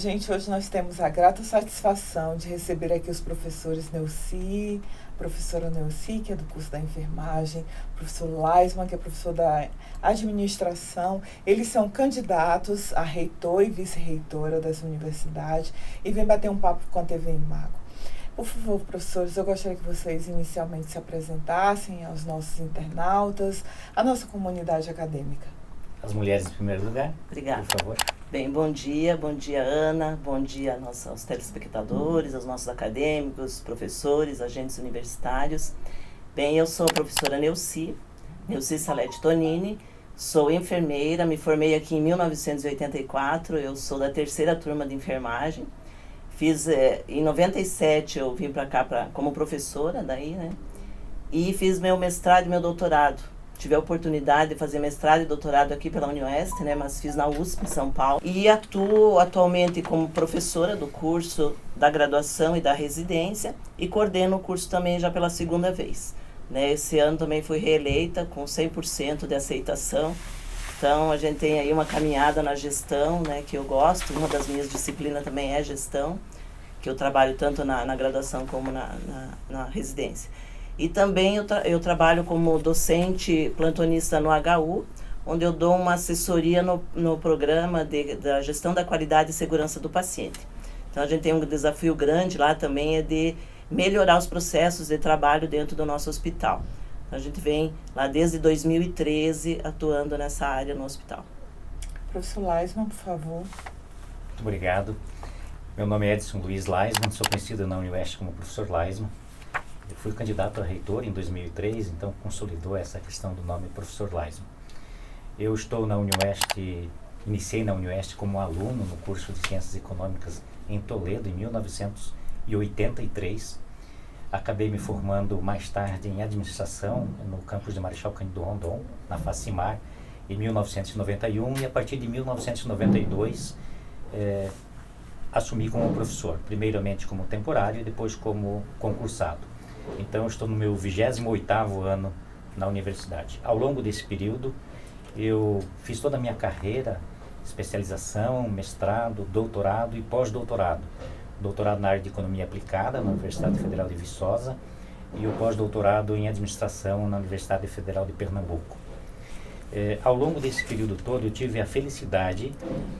gente, hoje nós temos a grata satisfação de receber aqui os professores Neuci, professora Neuci, que é do curso da enfermagem, professor Laisman, que é professor da administração. Eles são candidatos a reitor e vice-reitora das universidades e vêm bater um papo com a TV Imago. Por favor, professores, eu gostaria que vocês inicialmente se apresentassem aos nossos internautas, à nossa comunidade acadêmica. As mulheres em primeiro lugar. Obrigada. Por favor. Bem, bom dia Ana, bom dia aos telespectadores, aos nossos acadêmicos, professores, agentes universitários. Bem, eu sou a professora Neuci Salete Tonini, sou enfermeira, me formei aqui em 1984, eu sou da terceira turma de enfermagem. Em 97 eu vim para cá como professora daí, né? E fiz meu mestrado e meu doutorado. Tive a oportunidade de fazer mestrado e doutorado aqui pela UniOeste, né, mas fiz na USP, em São Paulo. E atuo atualmente como professora do curso da graduação e da residência e coordeno o curso também já pela segunda vez. Né, esse ano também fui reeleita com 100% de aceitação. Então, a gente tem aí uma caminhada na gestão, né, que eu gosto. Uma das minhas disciplinas também é gestão, que eu trabalho tanto na graduação como na residência. E também eu trabalho como docente plantonista no HU, onde eu dou uma assessoria no programa da gestão da qualidade e segurança do paciente. Então, a gente tem um desafio grande lá também, é de melhorar os processos de trabalho dentro do nosso hospital. Então, a gente vem lá desde 2013 atuando nessa área no hospital. Professor Laisman, por favor. Muito obrigado. Meu nome é Edson Luiz Laisman, sou conhecido na UniOeste como professor Laisman. Eu fui candidato a reitor em 2003, então consolidou essa questão do nome professor Laisman. Eu estou na UniOeste, iniciei na UniOeste como aluno no curso de Ciências Econômicas em Toledo, em 1983. Acabei me formando mais tarde em administração no campus de Marechal Cândido Rondon, na Facimar, em 1991, e a partir de 1992 assumi como professor, primeiramente como temporário e depois como concursado. Então, eu estou no meu 28º ano na universidade. Ao longo desse período, eu fiz toda a minha carreira, especialização, mestrado, doutorado e pós-doutorado. Doutorado na área de Economia Aplicada, na Universidade Federal de Viçosa, e o pós-doutorado em Administração na Universidade Federal de Pernambuco. Ao longo desse período todo, eu tive a felicidade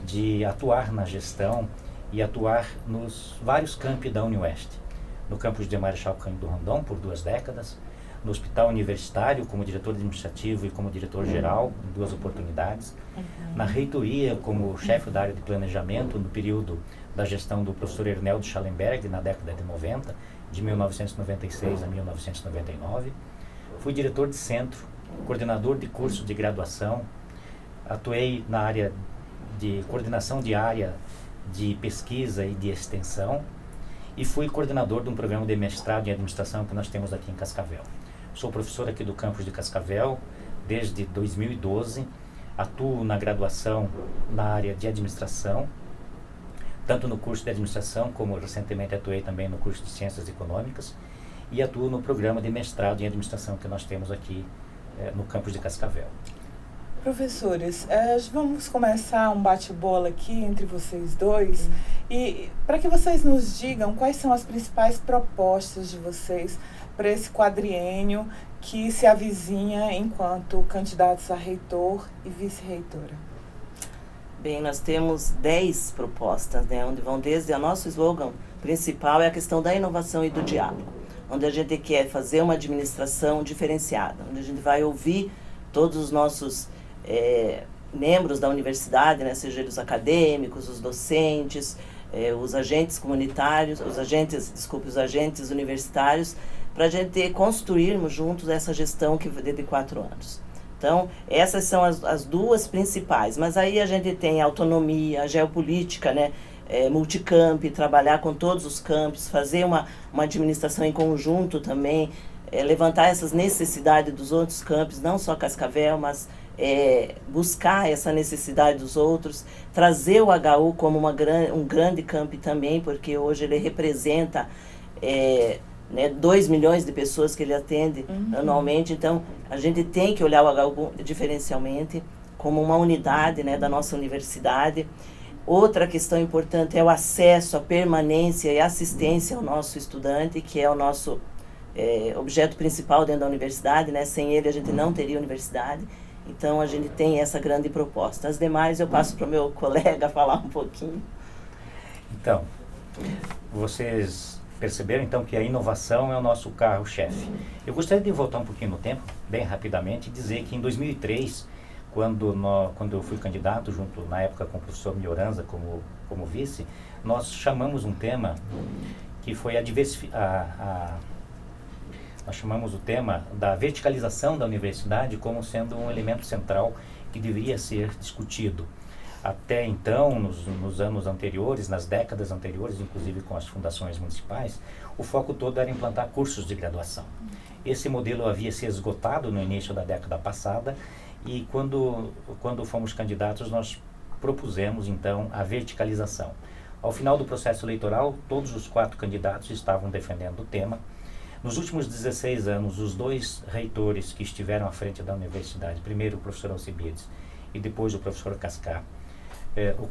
de atuar na gestão e atuar nos vários campi da UniOeste. No campus de Marechal Cândido Rondon por 2 décadas, no Hospital Universitário como diretor administrativo e como diretor-geral em 2 oportunidades, na reitoria como chefe da área de planejamento no período da gestão do professor Erneldo Schallenberg na década de 90, de 1996 a 1999. Fui diretor de centro, coordenador de curso de graduação, atuei na área de coordenação de área de pesquisa e de extensão, e fui coordenador de um programa de mestrado em administração que nós temos aqui em Cascavel. Sou professor aqui do campus de Cascavel desde 2012, atuo na graduação na área de administração, tanto no curso de administração como recentemente atuei também no curso de ciências econômicas, e atuo no programa de mestrado em administração que nós temos aqui no campus de Cascavel. Professores, vamos começar um bate-bola aqui entre vocês dois e para que vocês nos digam quais são as principais propostas de vocês para esse quadriênio que se avizinha enquanto candidatos a reitor e vice-reitora. Bem, nós temos 10 propostas, né, onde vão desde o nosso slogan principal é a questão da inovação e do diálogo, onde a gente quer fazer uma administração diferenciada, onde a gente vai ouvir todos os nossos membros da universidade, né, seja eles acadêmicos, os docentes, os agentes comunitários, os agentes universitários, para a gente construirmos juntos essa gestão que de 4 anos. Então, essas são as 2 principais, mas aí a gente tem a autonomia, a geopolítica, né, multicamp, trabalhar com todos os campos, fazer uma administração em conjunto também, levantar essas necessidades dos outros campos, não só Cascavel, mas buscar essa necessidade dos outros, trazer o HU como um grande campo também, porque hoje ele representa 2 milhões de pessoas que ele atende anualmente, então a gente tem que olhar o HU diferencialmente como uma unidade, né, da nossa universidade. Outra questão importante é o acesso, a permanência e assistência ao nosso estudante, que é o nosso objeto principal dentro da universidade, né? Sem ele a gente não teria universidade. Então a gente tem essa grande proposta. As demais eu passo para o meu colega falar um pouquinho. Então, vocês perceberam então que a inovação é o nosso carro-chefe. Eu gostaria de voltar um pouquinho no tempo, bem rapidamente, e dizer que em 2003, quando eu fui candidato, junto na época com o professor Melhoranza como vice, nós chamamos um tema que foi nós chamamos o tema da verticalização da universidade como sendo um elemento central que deveria ser discutido. Até então, nos anos anteriores, nas décadas anteriores, inclusive com as fundações municipais, o foco todo era implantar cursos de graduação. Esse modelo havia se esgotado no início da década passada e quando fomos candidatos nós propusemos então a verticalização. Ao final do processo eleitoral, todos os 4 candidatos estavam defendendo o tema. Nos últimos 16 anos, os 2 reitores que estiveram à frente da universidade, primeiro o professor Alcibiades e depois o professor Cascar, o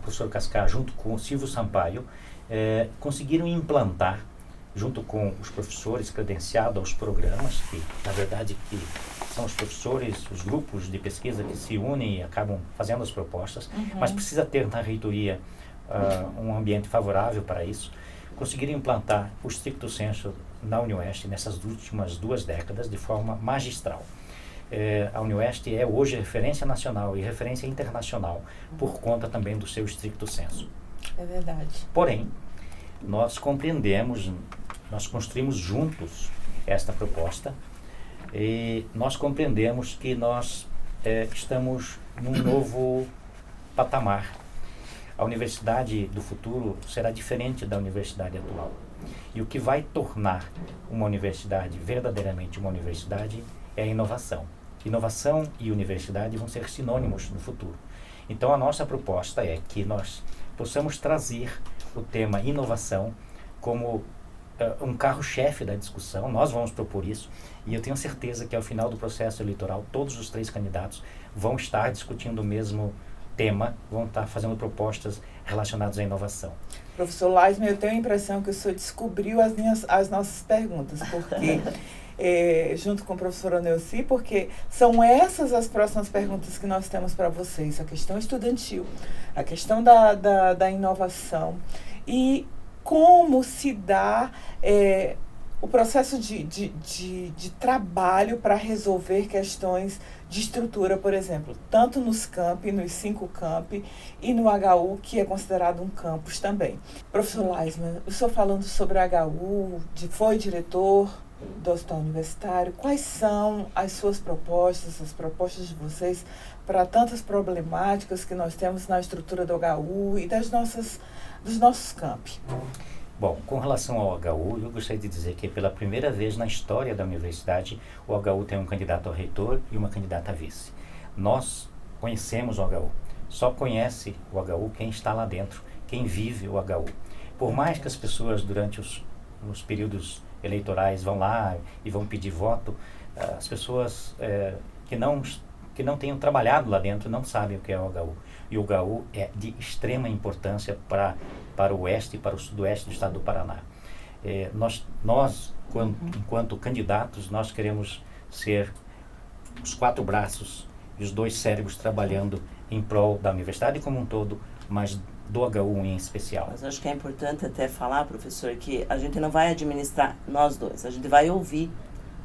professor Cascar junto com o Silvio Sampaio, conseguiram implantar, junto com os professores credenciados aos programas, que na verdade que são os professores, os grupos de pesquisa que se unem e acabam fazendo as propostas, mas precisa ter na reitoria um ambiente favorável para isso, conseguiram implantar o stricto sensu na UniOeste nessas últimas 2 décadas de forma magistral. A UniOeste é hoje referência nacional e referência internacional por conta também do seu stricto sensu. É verdade. Porém, nós compreendemos, nós construímos juntos esta proposta e nós compreendemos que nós estamos num novo patamar. A universidade do futuro será diferente da universidade atual. E o que vai tornar uma universidade verdadeiramente uma universidade é a inovação. Inovação e universidade vão ser sinônimos no futuro. Então a nossa proposta é que nós possamos trazer o tema inovação como um carro-chefe da discussão. Nós vamos propor isso e eu tenho certeza que ao final do processo eleitoral todos os 3 candidatos vão estar discutindo o mesmo tema, vão estar fazendo propostas relacionadas à inovação. Professor Laisman, eu tenho a impressão que o senhor descobriu as nossas perguntas, porque, junto com a professora Neuci, porque são essas as próximas perguntas que nós temos para vocês, a questão estudantil, a questão da inovação e como se dá o processo de trabalho para resolver questões de estrutura, por exemplo, tanto nos campi, nos 5 campi e no HU, que é considerado um campus também. Professor Laisman, o senhor falando sobre HU, foi diretor do Hospital Universitário, quais são as suas propostas, as propostas de vocês para tantas problemáticas que nós temos na estrutura do HU e dos nossos campi? Bom, com relação ao HU, eu gostaria de dizer que pela primeira vez na história da universidade, o HU tem um candidato a reitor e uma candidata a vice. Nós conhecemos o HU, só conhece o HU quem está lá dentro, quem vive o HU. Por mais que as pessoas durante os períodos eleitorais vão lá e vão pedir voto, as pessoas que não tenham trabalhado lá dentro não sabem o que é o HU. E o HU é de extrema importância para o oeste e para o sudoeste do estado do Paraná. Nós enquanto candidatos, nós queremos ser os 4 braços e os 2 cérebros trabalhando em prol da universidade como um todo, mas do HU em especial. Mas acho que é importante até falar, professor, que a gente não vai administrar nós 2, a gente vai ouvir,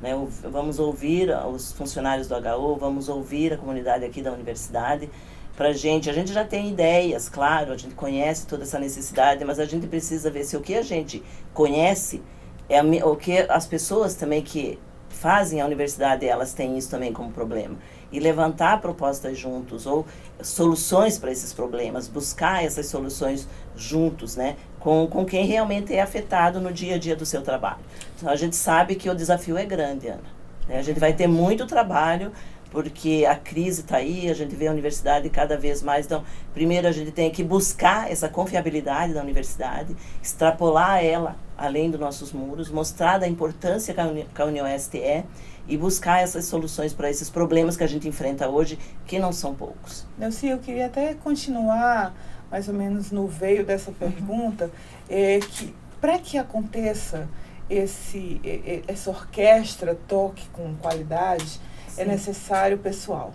né? Vamos ouvir os funcionários do HU, vamos ouvir a comunidade aqui da universidade. A gente já tem ideias, claro, a gente conhece toda essa necessidade, mas a gente precisa ver se o que a gente conhece é o que as pessoas também que fazem a universidade, elas têm isso também como problema. E levantar propostas juntos, ou soluções para esses problemas, buscar essas soluções juntos, né, com quem realmente é afetado no dia a dia do seu trabalho. Então a gente sabe que o desafio é grande, Ana. A gente vai ter muito trabalho, porque a crise está aí, a gente vê a universidade cada vez mais. Então, primeiro a gente tem que buscar essa confiabilidade da universidade, extrapolar ela além dos nossos muros, mostrar da importância que a UniOeste é e buscar essas soluções para esses problemas que a gente enfrenta hoje, que não são poucos. Neuci, eu queria até continuar mais ou menos no veio dessa pergunta, que para que aconteça essa orquestra toque com qualidade, é necessário pessoal.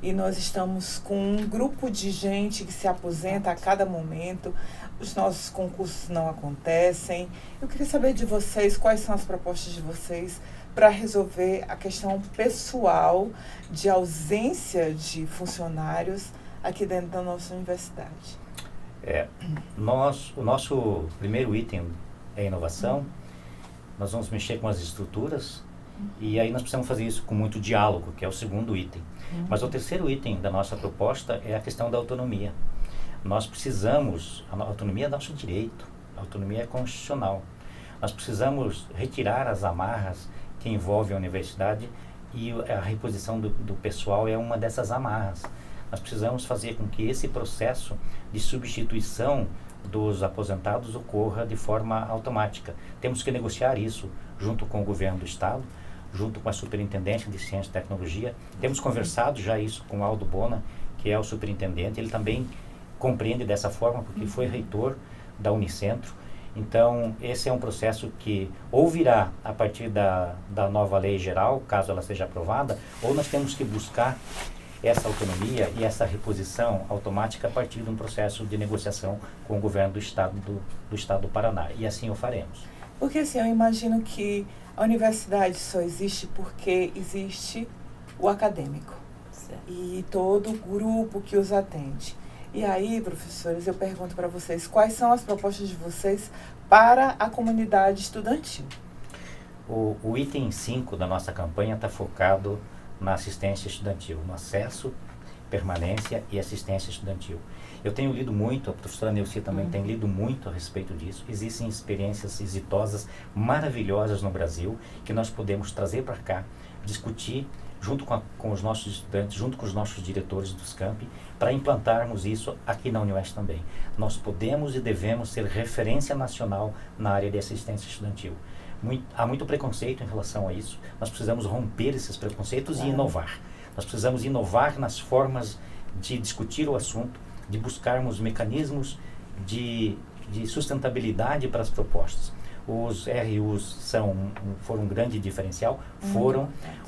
E nós estamos com um grupo de gente que se aposenta a cada momento, os nossos concursos não acontecem. Eu queria saber de vocês quais são as propostas de vocês para resolver a questão pessoal de ausência de funcionários aqui dentro da nossa universidade. O nosso primeiro item é inovação. Nós vamos mexer com as estruturas e aí nós precisamos fazer isso com muito diálogo, que é o segundo item. Mas o terceiro item da nossa proposta é a questão da autonomia. Nós precisamos, a autonomia é nosso direito, a autonomia é constitucional. Nós precisamos retirar as amarras que envolvem a universidade e a reposição do pessoal é uma dessas amarras. Nós precisamos fazer com que esse processo de substituição dos aposentados ocorra de forma automática. Temos que negociar isso junto com o governo do estado, junto com a superintendente de ciência e tecnologia. Temos conversado já isso com o Aldo Bona, que é o superintendente. Ele também compreende dessa forma, porque foi reitor da Unicentro. Então, esse é um processo que ou virá a partir da nova lei geral, caso ela seja aprovada, ou nós temos que buscar essa autonomia e essa reposição automática a partir de um processo de negociação com o governo do estado do Paraná. E assim o faremos. Porque assim, eu imagino que a universidade só existe porque existe o acadêmico. Certo. E todo o grupo que os atende. E aí, professores, eu pergunto para vocês, quais são as propostas de vocês para a comunidade estudantil? O item 5 da nossa campanha está focado na assistência estudantil, no acesso, permanência e assistência estudantil. Eu tenho lido muito, a professora Neuci também tem lido muito a respeito disso. Existem experiências exitosas, maravilhosas no Brasil, que nós podemos trazer para cá, discutir junto com os nossos estudantes, junto com os nossos diretores dos campi, para implantarmos isso aqui na Unioeste também. Nós podemos e devemos ser referência nacional na área de assistência estudantil. Há muito preconceito em relação a isso. Nós precisamos romper esses preconceitos e inovar. Nós precisamos inovar nas formas de discutir o assunto, de buscarmos mecanismos de sustentabilidade para as propostas. Os RUs foram um grande diferencial,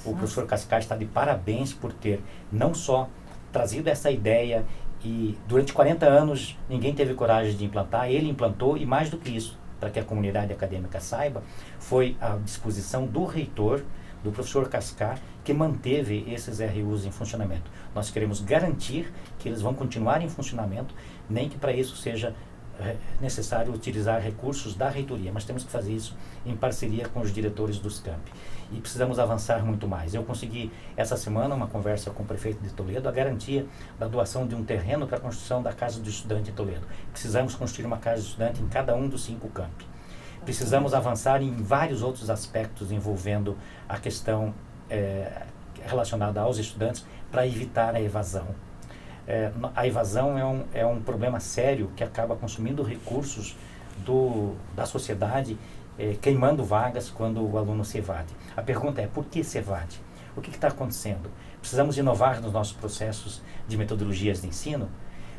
o professor Cascar está de parabéns por ter não só trazido essa ideia e durante 40 anos ninguém teve coragem de implantar, ele implantou e mais do que isso, para que a comunidade acadêmica saiba, foi a disposição do reitor, do professor Cascar, que manteve esses RUs em funcionamento. Nós queremos garantir que eles vão continuar em funcionamento, nem que para isso seja necessário utilizar recursos da reitoria, mas temos que fazer isso em parceria com os diretores dos campi. E precisamos avançar muito mais. Eu consegui, essa semana, uma conversa com o prefeito de Toledo, a garantia da doação de um terreno para a construção da Casa do Estudante em Toledo. Precisamos construir uma Casa do Estudante em cada um dos 5 campi. Precisamos avançar em vários outros aspectos envolvendo a questão relacionada aos estudantes para evitar a evasão. A evasão é um problema sério que acaba consumindo recursos da sociedade, queimando vagas quando o aluno se evade. A pergunta é, por que se evade? O que está acontecendo? Precisamos inovar nos nossos processos de metodologias de ensino?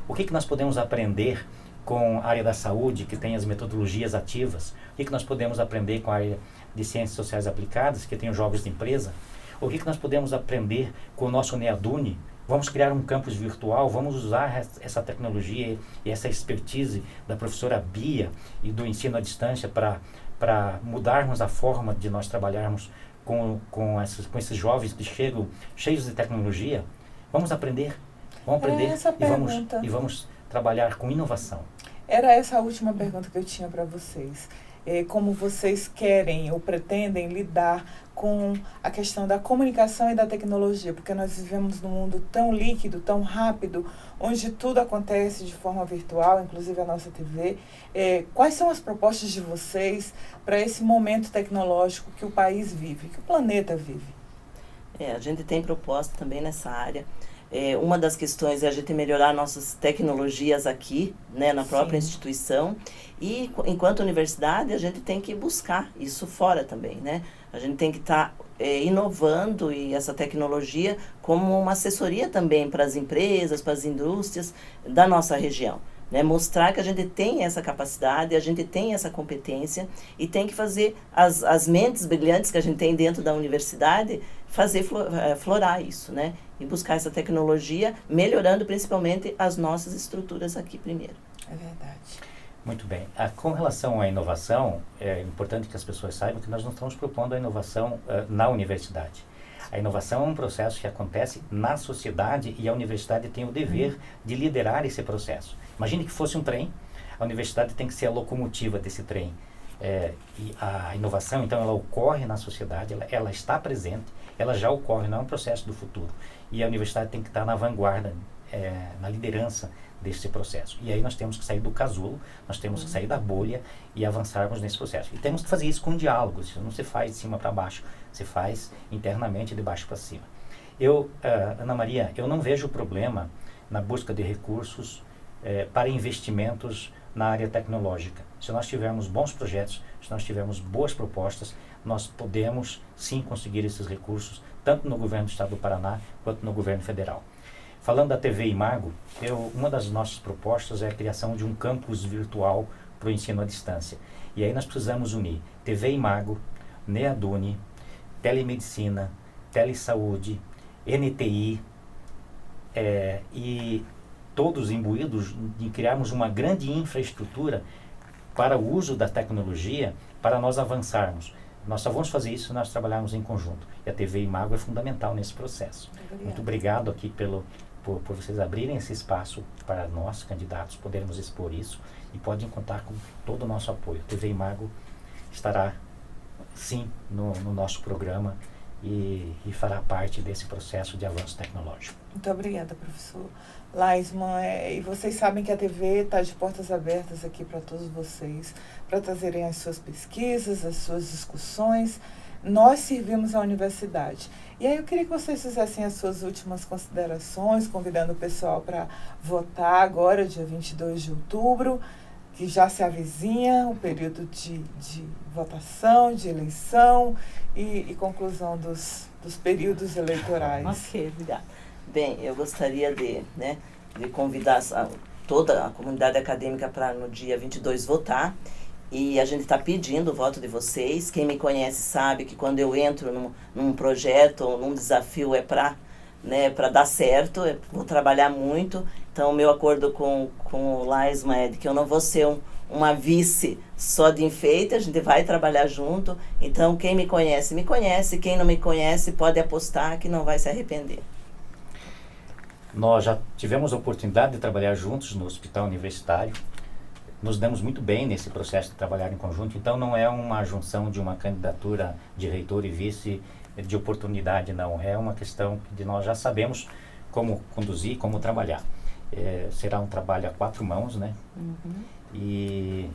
O que nós podemos aprender com a área da saúde, que tem as metodologias ativas? O que nós podemos aprender com a área de ciências sociais aplicadas, que tem os jogos de empresa? O que nós podemos aprender com o nosso NEADUNE? Vamos criar um campus virtual, vamos usar essa tecnologia e essa expertise da professora Bia e do ensino à distância para mudarmos a forma de nós trabalharmos com esses jovens que chegam cheios de tecnologia. Vamos aprender e vamos trabalhar com inovação. Era essa a última pergunta que eu tinha para vocês. Como vocês querem ou pretendem lidar com a questão da comunicação e da tecnologia, porque nós vivemos num mundo tão líquido, tão rápido, onde tudo acontece de forma virtual, inclusive a nossa TV. Quais são as propostas de vocês para esse momento tecnológico que o país vive, que o planeta vive? A gente tem proposta também nessa área. Uma das questões é a gente melhorar nossas tecnologias aqui, né, na própria instituição. E, enquanto universidade, a gente tem que buscar isso fora também, né? A gente tem que estar inovando e essa tecnologia como uma assessoria também para as empresas, para as indústrias da nossa região. né? Mostrar que a gente tem essa capacidade, a gente tem essa competência e tem que fazer as mentes brilhantes que a gente tem dentro da universidade, fazer florar isso, né? E buscar essa tecnologia, melhorando principalmente as nossas estruturas aqui primeiro. É verdade. Muito bem. Com relação à inovação, é importante que as pessoas saibam que nós não estamos propondo a inovação na universidade. A inovação é um processo que acontece na sociedade e a universidade tem o dever de liderar esse processo. Imagine que fosse um trem, a universidade tem que ser a locomotiva desse trem. E a inovação, então, ela ocorre na sociedade, ela está presente, ela já ocorre, não é um processo do futuro. E a universidade tem que estar na vanguarda, na liderança desse processo. E aí nós temos que sair do casulo, nós temos que sair da bolha e avançarmos nesse processo. E temos que fazer isso com diálogo, isso não se faz de cima para baixo, se faz internamente de baixo para cima. Ana Maria, eu não vejo problema na busca de recursos para investimentos na área tecnológica. Se nós tivermos bons projetos, se nós tivermos boas propostas, nós podemos sim conseguir esses recursos, tanto no governo do Estado do Paraná, quanto no governo federal. Falando da TV Imago, uma das nossas propostas é a criação de um campus virtual para o ensino à distância. E aí nós precisamos unir TV Imago, NEADUNE, telemedicina, telesaúde, NTI, e todos imbuídos em criarmos uma grande infraestrutura para o uso da tecnologia, para nós avançarmos. Nós só vamos fazer isso se nós trabalharmos em conjunto. E a TV Imago é fundamental nesse processo. Muito obrigado aqui por vocês abrirem esse espaço para nós, candidatos, podermos expor isso, e podem contar com todo o nosso apoio. A TV Imago estará, sim, no nosso programa e fará parte desse processo de avanço tecnológico. Muito obrigada, professor Laisman. E vocês sabem que a TV está de portas abertas aqui para todos vocês, para trazerem as suas pesquisas, as suas discussões. Nós servimos a universidade. E aí eu queria que vocês fizessem as suas últimas considerações, convidando o pessoal para votar agora, dia 22 de outubro, que já se avizinha o período de votação, de eleição e conclusão dos períodos eleitorais. Ok, obrigada. Bem, eu gostaria de convidar toda a comunidade acadêmica para no dia 22 votar. E a gente está pedindo o voto de vocês. Quem me conhece sabe que quando eu entro num projeto ou num desafio é para dar certo, eu vou trabalhar muito. Então, o meu acordo com o Laisman é de que eu não vou ser uma vice só de enfeite, a gente vai trabalhar junto. Então, quem me conhece, quem não me conhece pode apostar que não vai se arrepender. Nós já tivemos a oportunidade de trabalhar juntos no Hospital Universitário. Nos damos muito bem nesse processo de trabalhar em conjunto, então não é uma junção de uma candidatura de reitor e vice de oportunidade, não. É uma questão de nós já sabemos como conduzir, como trabalhar. Será um trabalho a 4 mãos, né? Uhum. E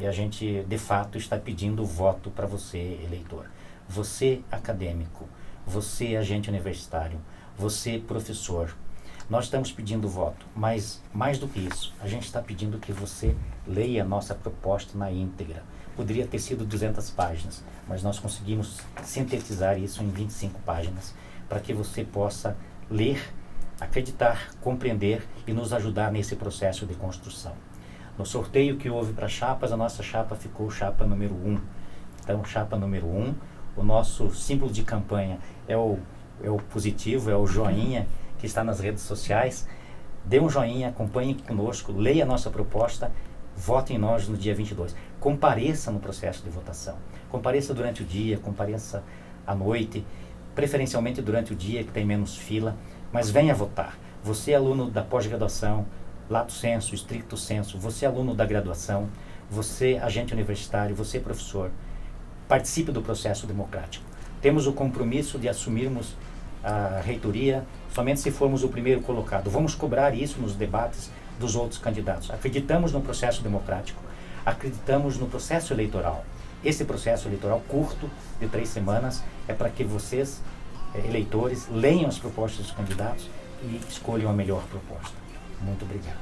a gente, de fato, está pedindo voto para você, eleitor. Você, acadêmico, você, agente universitário, você, professor. Nós estamos pedindo voto, mas mais do que isso, a gente está pedindo que você leia a nossa proposta na íntegra. Poderia ter sido 200 páginas, mas nós conseguimos sintetizar isso em 25 páginas, para que você possa ler, acreditar, compreender e nos ajudar nesse processo de construção. No sorteio que houve para chapas, a nossa chapa ficou chapa número 1. Então, chapa número 1, o nosso símbolo de campanha é o positivo, é o joinha, que está nas redes sociais. Dê um joinha, acompanhe conosco, leia a nossa proposta, vote em nós no dia 22. Compareça no processo de votação. Compareça durante o dia, compareça à noite, preferencialmente durante o dia, que tem menos fila, mas venha votar. Você, aluno da pós-graduação, lato sensu, stricto sensu, você, aluno da graduação, você, agente universitário, você, professor, participe do processo democrático. Temos o compromisso de assumirmos a reitoria somente se formos o primeiro colocado. Vamos cobrar isso nos debates dos outros candidatos. Acreditamos no processo democrático, acreditamos no processo eleitoral. Esse processo eleitoral curto, de 3 semanas, é para que vocês, eleitores, leiam as propostas dos candidatos e escolham a melhor proposta. Muito obrigado.